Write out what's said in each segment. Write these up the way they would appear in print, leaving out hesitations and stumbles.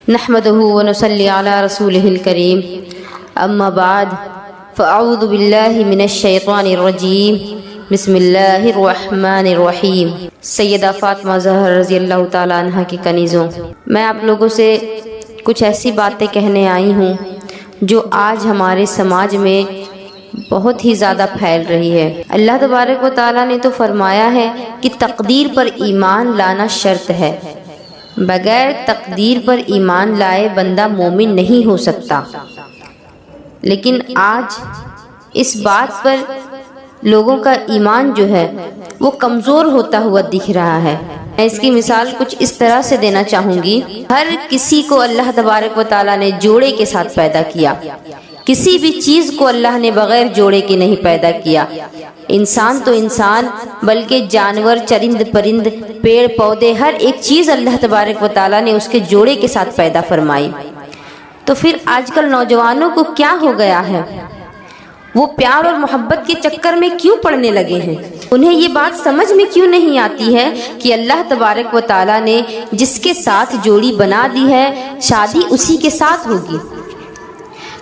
نحمده ونصلي على رسوله الكريم اما بعد فاعوذ باللہ من الشیطان الرجیم بسم اللہ الرحمن الرحیم۔ سیدہ فاطمہ زہرا رضی اللہ تعالیٰ عنہ کی کنیزوں، میں آپ لوگوں سے کچھ ایسی باتیں کہنے آئی ہوں جو آج ہمارے سماج میں بہت ہی زیادہ پھیل رہی ہے۔ اللہ تبارک و تعالیٰ نے تو فرمایا ہے کہ تقدیر پر ایمان لانا شرط ہے، بغیر تقدیر پر ایمان لائے بندہ مومن نہیں ہو سکتا، لیکن آج اس بات پر لوگوں کا ایمان جو ہے وہ کمزور ہوتا ہوا دکھ رہا ہے۔ میں اس کی مثال کچھ اس طرح سے دینا چاہوں گی، ہر کسی کو اللہ تبارک و تعالیٰ نے جوڑے کے ساتھ پیدا کیا، کسی بھی چیز کو اللہ نے بغیر جوڑے کے نہیں پیدا کیا۔ انسان تو انسان، بلکہ جانور، چرند پرند، پیڑ پودے، ہر ایک چیز اللہ تبارک و تعالیٰ نے اس کے جوڑے کے ساتھ پیدا فرمائی۔ تو پھر آج کل نوجوانوں کو کیا ہو گیا ہے؟ وہ پیار اور محبت کے چکر میں کیوں پڑنے لگے ہیں؟ انہیں یہ بات سمجھ میں کیوں نہیں آتی ہے کہ اللہ تبارک و تعالیٰ نے جس کے ساتھ جوڑی بنا دی ہے، شادی اسی کے ساتھ ہوگی۔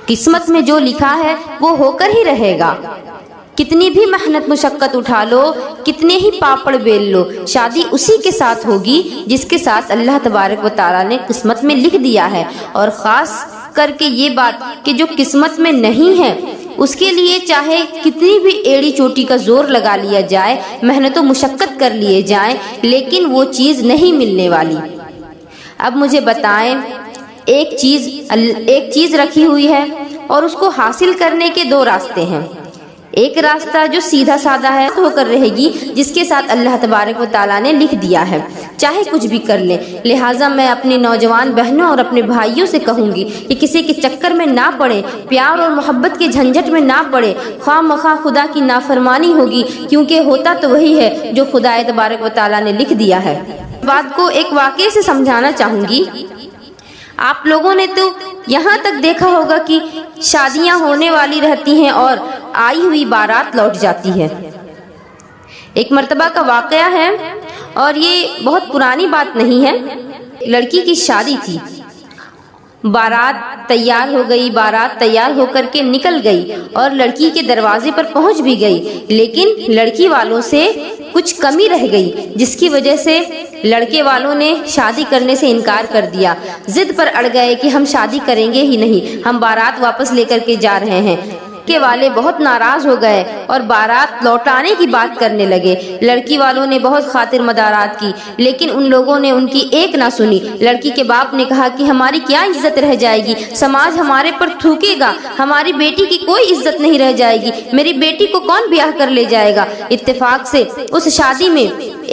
قسمت میں جو لکھا ہے وہ ہو کر ہی رہے گا، کتنی بھی محنت مشقت اٹھا لو، کتنے ہی پاپڑ بیل لو، شادی اسی کے ساتھ ہوگی جس کے ساتھ اللہ تبارک و تعالیٰ نے قسمت میں لکھ دیا ہے۔ اور خاص کر کے یہ بات کہ جو قسمت میں نہیں ہے اس کے لیے چاہے کتنی بھی ایڑی چوٹی کا زور لگا لیا جائے، محنت و مشقت کر لیے جائیں، لیکن وہ چیز نہیں ملنے والی۔ اب مجھے بتائیں، ایک چیز رکھی ہوئی ہے اور اس کو حاصل کرنے کے دو راستے ہیں۔ ایک راستہ جو سیدھا سادہ ہے ہو کر رہے گی، جس کے ساتھ اللہ تبارک و تعالیٰ نے لکھ دیا ہے، چاہے کچھ بھی کر لیں۔ لہٰذا میں اپنی نوجوان بہنوں اور اپنے بھائیوں سے کہوں گی کہ کسی کے چکر میں نہ پڑے، پیار اور محبت کے جھنجھٹ میں نہ پڑے، خواہ مخواہ خدا کی نافرمانی ہوگی، کیونکہ ہوتا تو وہی ہے جو خدا تبارک و تعالیٰ نے لکھ دیا ہے۔ بات کو ایک واقعے سے سمجھانا چاہوں گی۔ آپ لوگوں نے تو یہاں تک دیکھا ہوگا کہ شادیاں ہونے والی رہتی ہیں اور آئی ہوئی بارات لوٹ جاتی ہے۔ ایک مرتبہ کا واقعہ ہے اور یہ بہت پرانی بات نہیں ہے۔ لڑکی کی شادی تھی، بارات تیار ہو گئی، بارات تیار ہو کر کے نکل گئی اور لڑکی کے دروازے پر پہنچ بھی گئی، لیکن لڑکی والوں سے کچھ کمی رہ گئی، جس کی وجہ سے لڑکے والوں نے شادی کرنے سے انکار کر دیا، ضد پر اڑ گئے کہ ہم شادی کریں گے ہی نہیں، ہم بارات واپس لے کر کے جا رہے ہیں۔ لڑکے والے بہت ناراض ہو گئے اور بارات لوٹانے کی بات کرنے لگے۔ لڑکی والوں نے بہت خاطر مدارات کی، لیکن ان لوگوں نے ان کی ایک نہ سنی۔ لڑکی کے باپ نے کہا کہ ہماری کیا عزت رہ جائے گی، سماج ہمارے پر تھوکے گا، ہماری بیٹی کی کوئی عزت نہیں رہ جائے گی، میری بیٹی کو کون بیاہ کر لے جائے گا۔ اتفاق سے اس شادی میں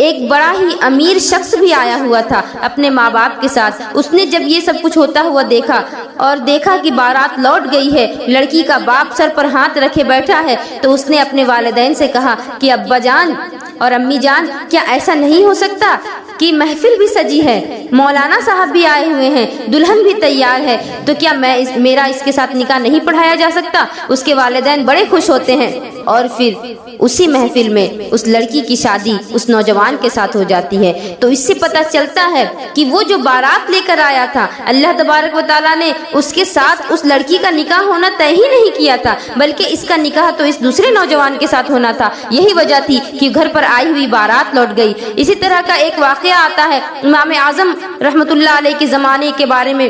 ایک بڑا ہی امیر شخص بھی آیا ہوا تھا اپنے ماں باپ کے ساتھ۔ اس نے جب یہ سب کچھ ہوتا ہوا دیکھا اور دیکھا کہ بارات لوٹ گئی ہے، لڑکی کا باپ سر پر ہاتھ رکھے بیٹھا ہے، تو اس نے اپنے والدین سے کہا کہ ابا جان اور امی جان، کیا ایسا نہیں ہو سکتا کہ محفل بھی سجی ہے، مولانا صاحب بھی آئے ہوئے ہیں، دلہن بھی تیار ہے، تو کیا میرا اس کے ساتھ نکاح نہیں پڑھایا جا سکتا؟ اس کے والدین بڑے خوش ہوتے ہیں اور پھر اسی محفل میں اس لڑکی کی شادی اس نوجوان کے ساتھ ہو جاتی ہے۔ تو اس سے پتہ چلتا ہے کہ وہ جو بارات لے کر آیا تھا، اللہ تبارک و تعالیٰ نے اس کے ساتھ اس لڑکی کا نکاح ہونا طے ہی نہیں کیا تھا، بلکہ اس کا نکاح تو اس دوسرے نوجوان کے ساتھ ہونا تھا۔ یہی وجہ تھی کہ گھر پر آئی ہوئی بارات لوٹ گئی۔ اسی طرح کا ایک واقعہ آتا ہے امام اعظم رحمۃ اللہ علیہ کے زمانے کے بارے میں۔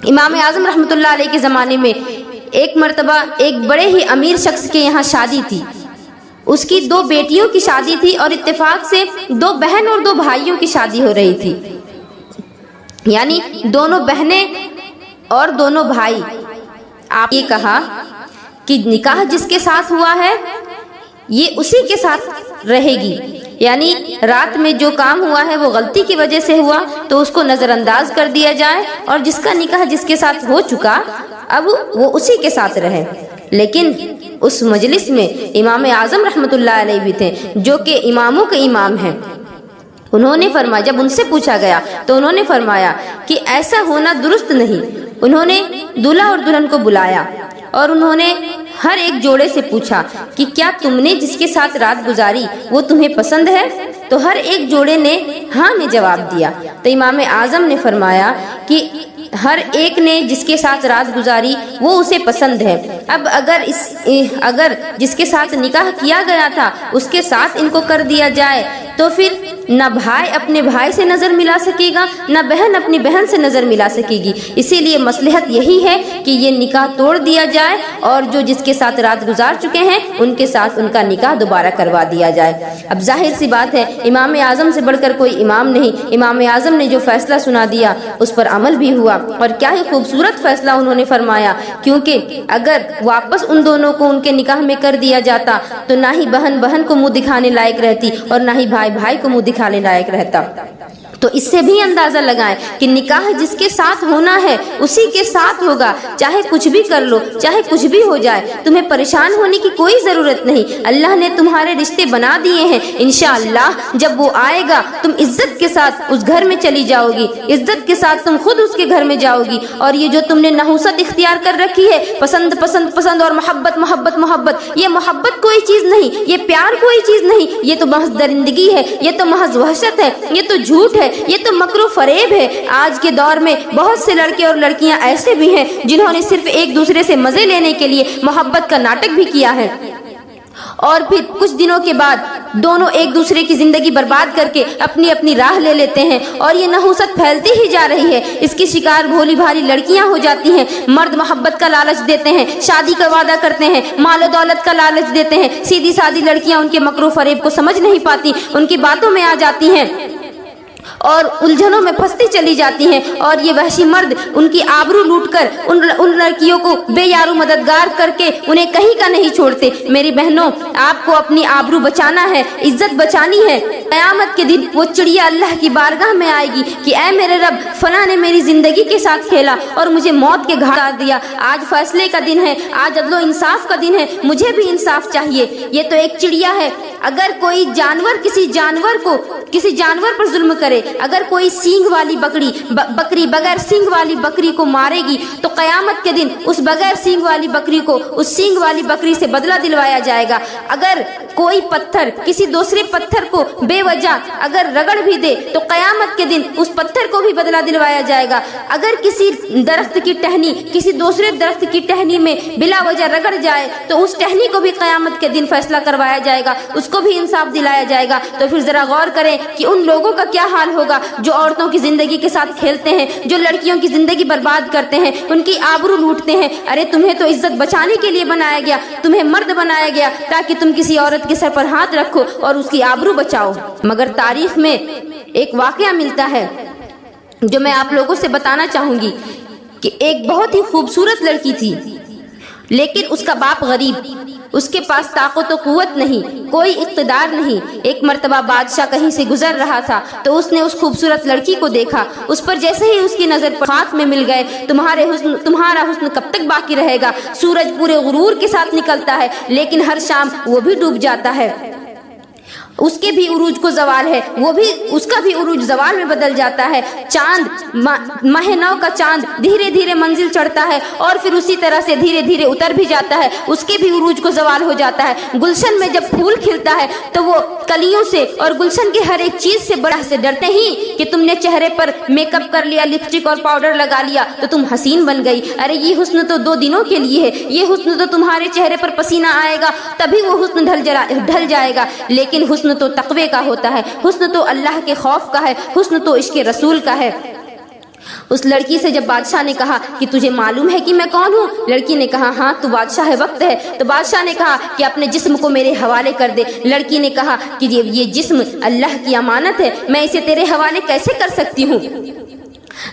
امام اعظم رحمۃ اللہ علیہ کے زمانے میں ایک مرتبہ ایک بڑے ہی امیر شخص کے یہاں شادی تھی۔ اس کی دو بیٹیوں کی شادی تھی اور اتفاق سے دو بہن اور دو بھائیوں کی شادی ہو رہی تھی، یعنی دونوں بہنیں اور دونوں بھائی۔ آپ یہ کہا کہ نکاح جس کے ساتھ ہوا ہے یہ اسی کے ساتھ رہے گی، یعنی رات میں جو کام ہوا ہے وہ غلطی کی وجہ سے ہوا تو اس کو نظر انداز کر دیا جائے، اور جس کا نکاح جس کے ساتھ ہو چکا اب وہ اسی کے ساتھ رہے۔ لیکن اس مجلس میں امام اعظم رحمۃ اللہ علیہ بھی تھے، جو کہ اماموں کے امام ہیں۔ انہوں نے فرمایا، جب ان سے پوچھا گیا تو انہوں نے فرمایا کہ ایسا ہونا درست نہیں۔ انہوں نے دولہا اور دلہن کو بلایا اور انہوں نے ہر ایک جوڑے سے پوچھا کہ کیا تم نے جس کے ساتھ رات گزاری وہ تمہیں پسند ہے؟ تو ہر ایک جوڑے نے ہاں میں جواب دیا۔ تو امام اعظم نے فرمایا کہ ہر ایک نے جس کے ساتھ رات گزاری وہ اسے پسند ہے۔ اب اگر جس کے ساتھ نکاح کیا گیا تھا اس کے ساتھ ان کو کر دیا جائے تو پھر نہ بھائی اپنے بھائی سے نظر ملا سکے گا، نہ بہن اپنی بہن سے نظر ملا سکے گی۔ اسی لیے مصلحت یہی ہے کہ یہ نکاح توڑ دیا جائے اور جو جس کے ساتھ رات گزار چکے ہیں ان کے ساتھ ان کا نکاح دوبارہ کروا دیا جائے۔ اب ظاہر سی بات ہے امام اعظم سے بڑھ کر کوئی امام نہیں، امام اعظم نے جو فیصلہ سنا دیا اس پر عمل بھی ہوا، اور کیا ہی خوبصورت فیصلہ انہوں نے فرمایا، کیونکہ اگر واپس ان دونوں کو ان کے نکاح میں کر دیا جاتا تو نہ ہی بہن بہن کو منہ دکھانے لائق رہتی اور نہ ہی بھائی بھائی کو منہ دکھانے لائق رہتا۔ تو اس سے بھی اندازہ لگائیں کہ نکاح جس کے ساتھ ہونا ہے اسی کے ساتھ ہوگا، چاہے کچھ بھی کر لو، چاہے کچھ بھی ہو جائے، تمہیں پریشان ہونے کی کوئی ضرورت نہیں۔ اللہ نے تمہارے رشتے بنا دیے ہیں، انشاءاللہ جب وہ آئے گا تم عزت کے ساتھ اس گھر میں چلی جاؤ گی، عزت کے ساتھ تم خود اس کے گھر میں جاؤ گی۔ اور یہ جو تم نے نحوست اختیار کر رکھی ہے، پسند پسند پسند اور محبت محبت محبت، یہ محبت کوئی چیز نہیں، یہ پیار کوئی چیز نہیں، یہ تو محض درندگی ہے، یہ تو محض وحشت ہے، یہ تو جھوٹ ہے، یہ تو مکر و فریب ہے۔ آج کے دور میں بہت سے لڑکے اور لڑکیاں ایسے بھی ہیں جنہوں نے صرف ایک دوسرے سے مزے لینے کے لیے محبت کا ناٹک بھی کیا ہے، اور پھر کچھ دنوں کے بعد دونوں ایک دوسرے کی زندگی برباد کر کے اپنی اپنی راہ لے لیتے ہیں، اور یہ نحوست پھیلتی ہی جا رہی ہے۔ اس کی شکار بھولی بھالی لڑکیاں ہو جاتی ہیں۔ مرد محبت کا لالچ دیتے ہیں، شادی کا وعدہ کرتے ہیں، مال و دولت کا لالچ دیتے ہیں، سیدھی سادی لڑکیاں ان کے مکر و فریب کو سمجھ نہیں پاتی، ان کی باتوں میں آ جاتی ہیں اور الجھنوں میں پھنستی چلی جاتی ہیں، اور یہ وحشی مرد ان کی آبرو لوٹ کر ان لڑکیوں کو بے یارو مددگار کر کے انہیں کہیں کا نہیں چھوڑتے۔ میری بہنوں، آپ کو اپنی آبرو بچانا ہے، عزت بچانی ہے۔ قیامت کے دن وہ چڑیا اللہ کی بارگاہ میں آئے گی کہ اے میرے رب، فلاں نے میری زندگی کے ساتھ کھیلا اور مجھے موت کے گھاٹ اتار دیا۔ آج فیصلے کا دن ہے، آج عدل و انصاف کا دن ہے، مجھے بھی انصاف چاہیے۔ یہ تو ایک چڑیا ہے، اگر کوئی جانور کسی جانور پر ظلم کرے، اگر کوئی سینگ والی بکری بغیر سینگ والی بکری کو مارے گی تو قیامت کے دن اس بغیر سینگ والی بکری کو اس سینگ والی بکری سے بدلہ دلوایا جائے گا۔ اگر کوئی پتھر کسی دوسرے پتھر کو بے وجہ اگر رگڑ بھی دے تو قیامت کے دن اس پتھر کو بھی بدلہ دلوایا جائے گا۔ اگر کسی درخت کی ٹہنی کسی دوسرے درخت کی ٹہنی میں بلا وجہ رگڑ جائے تو اس ٹہنی کو بھی قیامت کے دن فیصلہ کروایا جائے گا، اس کو بھی انصاف دلایا جائے گا۔ تو پھر ذرا غور کریں کہ ان لوگوں کا کیا حال ہوگا جو عورتوں کی زندگی کے ساتھ کھیلتے ہیں، جو لڑکیوں کی زندگی برباد کرتے ہیں، ان کی آبرو لوٹتے ہیں۔ ارے تمہیں تو عزت بچانے کے لیے بنایا گیا، تمہیں مرد بنایا گیا تاکہ تم کسی عورت کے سر پر ہاتھ رکھو اور اس کی آبرو بچاؤ۔ مگر تاریخ میں ایک واقعہ ملتا ہے جو میں آپ لوگوں سے بتانا چاہوں گی کہ ایک بہت ہی خوبصورت لڑکی تھی، لیکن اس کا باپ غریب، اس کے پاس طاقت و قوت نہیں، کوئی اقتدار نہیں۔ ایک مرتبہ بادشاہ کہیں سے گزر رہا تھا تو اس نے اس خوبصورت لڑکی کو دیکھا، اس پر جیسے ہی اس کی نظر پر ہاتھ میں مل گئے، تمہارا حسن کب تک باقی رہے گا؟ سورج پورے غرور کے ساتھ نکلتا ہے لیکن ہر شام وہ بھی ڈوب جاتا ہے، اس کے بھی عروج کو زوال ہے، اس کا بھی عروج زوال میں بدل جاتا ہے۔ چاند ماہ نو کا چاند دھیرے دھیرے منزل چڑھتا ہے اور پھر اسی طرح سے دھیرے دھیرے اتر بھی جاتا ہے، اس کے بھی عروج کو زوال ہو جاتا ہے۔ گلشن میں جب پھول کھلتا ہے تو وہ کلیوں سے اور گلشن کے ہر ایک چیز سے بڑا سے ڈرتے ہی کہ تم نے چہرے پر میک اپ کر لیا، لپسٹک اور پاؤڈر لگا لیا تو تم حسین بن گئی۔ ارے یہ حسن تو 2 دنوں کے لیے ہے، یہ حسن تو تمہارے چہرے پر پسینہ آئے گا تبھی وہ حسن ڈھل جائے گا، لیکن حسن تو تقوی کا ہوتا ہے، حسن تو اللہ کے خوف کا ہے، حسن تو عشق رسول کا ہے۔ اس لڑکی سے جب بادشاہ نے کہا کہ تجھے معلوم ہے کہ میں کون ہوں؟ لڑکی نے کہا ہاں تو بادشاہ وقت ہے۔ تو بادشاہ نے کہا کہ اپنے جسم کو میرے حوالے کر دے۔ لڑکی نے کہا کہ یہ جسم اللہ کی امانت ہے، میں اسے تیرے حوالے کیسے کر سکتی ہوں؟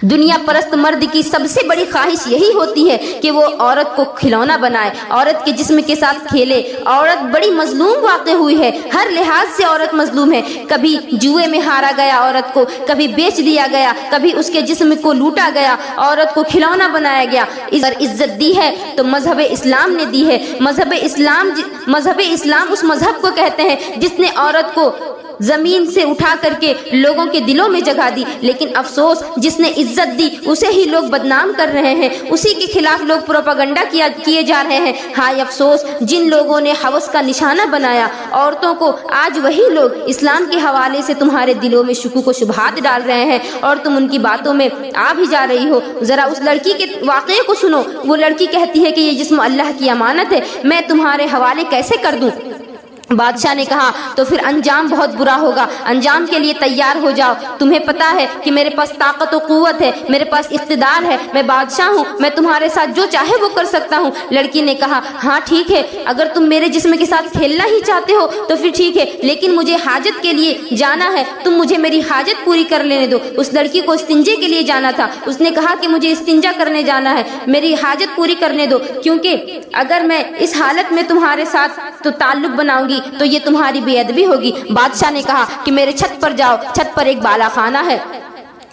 دنیا پرست مرد کی سب سے بڑی خواہش یہی ہوتی ہے کہ وہ عورت کو کھلونا بنائے، عورت کے جسم کے ساتھ کھیلے۔ عورت بڑی مظلوم واقع ہوئی ہے، ہر لحاظ سے عورت مظلوم ہے۔ کبھی جوئے میں ہارا گیا عورت کو، کبھی بیچ دیا گیا، کبھی اس کے جسم کو لوٹا گیا، عورت کو کھلونا بنایا گیا۔ عزت دی ہے تو مذہب اسلام نے دی ہے۔ مذہب اسلام اس مذہب کو کہتے ہیں جس نے عورت کو زمین سے اٹھا کر کے لوگوں کے دلوں میں جگہ دی، لیکن افسوس جس نے عزت دی اسے ہی لوگ بدنام کر رہے ہیں، اسی کے خلاف لوگ پروپیگنڈا کیے جا رہے ہیں۔ ہائے افسوس جن لوگوں نے ہوس کا نشانہ بنایا عورتوں کو، آج وہی لوگ اسلام کے حوالے سے تمہارے دلوں میں شکوک و شبہات ڈال رہے ہیں اور تم ان کی باتوں میں آ بھی جا رہی ہو۔ ذرا اس لڑکی کے واقعے کو سنو، وہ لڑکی کہتی ہے کہ یہ جسم اللہ کی امانت ہے، میں تمہارے حوالے کیسے کر دوں؟ بادشاہ نے کہا تو پھر انجام بہت برا ہوگا، انجام کے لیے تیار ہو جاؤ، تمہیں پتا ہے کہ میرے پاس طاقت و قوت ہے، میرے پاس اقتدار ہے، میں بادشاہ ہوں، میں تمہارے ساتھ جو چاہے وہ کر سکتا ہوں۔ لڑکی نے کہا ہاں ٹھیک ہے، اگر تم میرے جسم کے ساتھ کھیلنا ہی چاہتے ہو تو پھر ٹھیک ہے، لیکن مجھے حاجت کے لیے جانا ہے، تم مجھے میری حاجت پوری کر لینے دو۔ اس لڑکی کو استنجے کے لیے جانا تھا، اس نے کہا کہ مجھے استنجا کرنے جانا ہے، میری حاجت پوری کرنے دو، کیونکہ اگر میں اس حالت میں تمہارے ساتھ تو تعلق بناؤں گی تو یہ تمہاری بے ادبی ہوگی۔ بادشاہ نے کہا کہ میرے چھت پر جاؤ، چھت پر ایک بالا خانہ ہے،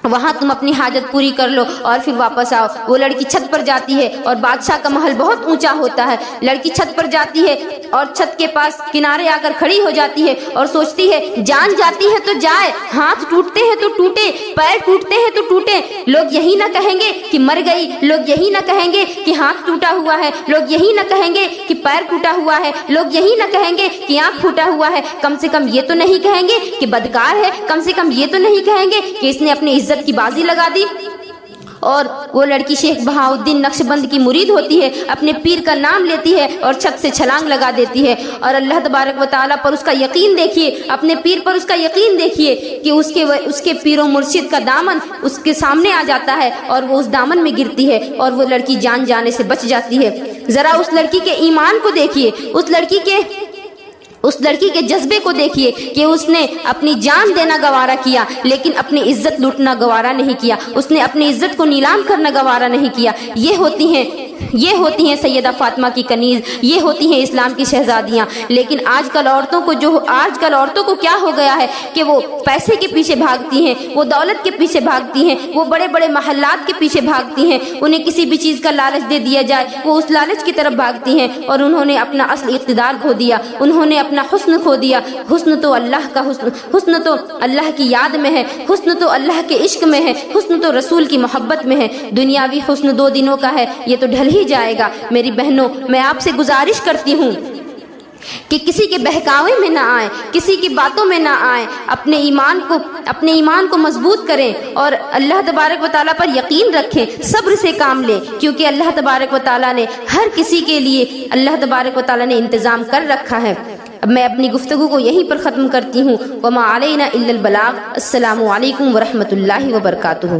وہاں تم اپنی حاجت پوری کر لو اور پھر واپس آؤ۔ وہ لڑکی چھت پر جاتی ہے اور بادشاہ کا محل بہت اونچا ہوتا ہے، لڑکی چھت پر جاتی ہے اور چھت کے پاس کنارے آ کر کھڑی ہو جاتی ہے اور سوچتی ہے جان جاتی ہے تو جائے، ہاتھ ٹوٹتے ہیں تو ٹوٹے، پیر ٹوٹتے ہیں تو ٹوٹے، لوگ یہی نہ کہیں گے کہ مر گئی، لوگ یہی نہ کہیں گے کہ ہاتھ ٹوٹا ہوا ہے، لوگ یہی نہ کہیں گے کہ پیر ٹوٹا ہوا ہے، لوگ یہی نہ کہیں گے کہ آنکھ پھوٹا ہوا ہے، کم سے کم یہ تو نہیں کہیں گے کہ بدکار ہے، کم سے کم یہ تو نہیں کہیں گے کہ اس نے اپنی عزت کی بازی لگا دی۔ اور وہ لڑکی شیخ بہاؤالدین نقشبند کی مرید ہوتی ہے، اپنے پیر کا نام لیتی ہے اور چھت سے چھلانگ لگا دیتی ہے، اور اللہ تبارک و تعالیٰ پر اس کا یقین دیکھیے، اپنے پیر پر اس کا یقین دیکھیے کہ اس کے پیر و مرشد کا دامن اس کے سامنے آ جاتا ہے اور وہ اس دامن میں گرتی ہے اور وہ لڑکی جان جانے سے بچ جاتی ہے۔ ذرا اس لڑکی کے ایمان کو دیکھیے، اس لڑکی کے جذبے کو دیکھیے کہ اس نے اپنی جان دینا گوارا کیا لیکن اپنی عزت لوٹنا گوارا نہیں کیا، اس نے اپنی عزت کو نیلام کرنا گوارا نہیں کیا۔ یہ ہوتی ہیں سیدہ فاطمہ کی کنیز، یہ ہوتی ہیں اسلام کی شہزادیاں۔ لیکن آج کل عورتوں کو کیا ہو گیا ہے کہ وہ پیسے کے پیچھے بھاگتی ہیں، وہ دولت کے پیچھے بھاگتی ہیں، وہ بڑے بڑے محلات کے پیچھے بھاگتی ہیں، انہیں کسی بھی چیز کا لالچ دے دیا جائے وہ اس لالچ کی طرف بھاگتی ہیں، اور انہوں نے اپنا اصل اقتدار کھو دیا، انہوں نے اپنا حسن کھو دیا۔ حسن تو اللہ کی یاد میں ہے، حسن تو اللہ کے عشق میں ہے، حسن تو رسول کی محبت میں ہے۔ دنیاوی حسن 2 دنوں کا ہے، یہ تو ڈھل ہی جائے گا۔ میری بہنوں، میں آپ سے گزارش کرتی ہوں کہ کسی کے بہکاوے میں نہ آئیں، کسی کی باتوں میں نہ آئیں، اپنے ایمان کو مضبوط کریں اور اللہ تبارک و تعالیٰ پر یقین رکھیں، صبر سے کام لیں، کیونکہ اللہ تبارک و تعالیٰ نے ہر کسی کے لیے انتظام کر رکھا ہے۔ اب میں اپنی گفتگو کو یہیں پر ختم کرتی ہوں۔ وما علینا الا البلاغ۔ السلام علیکم ورحمۃ اللہ وبرکاتہ۔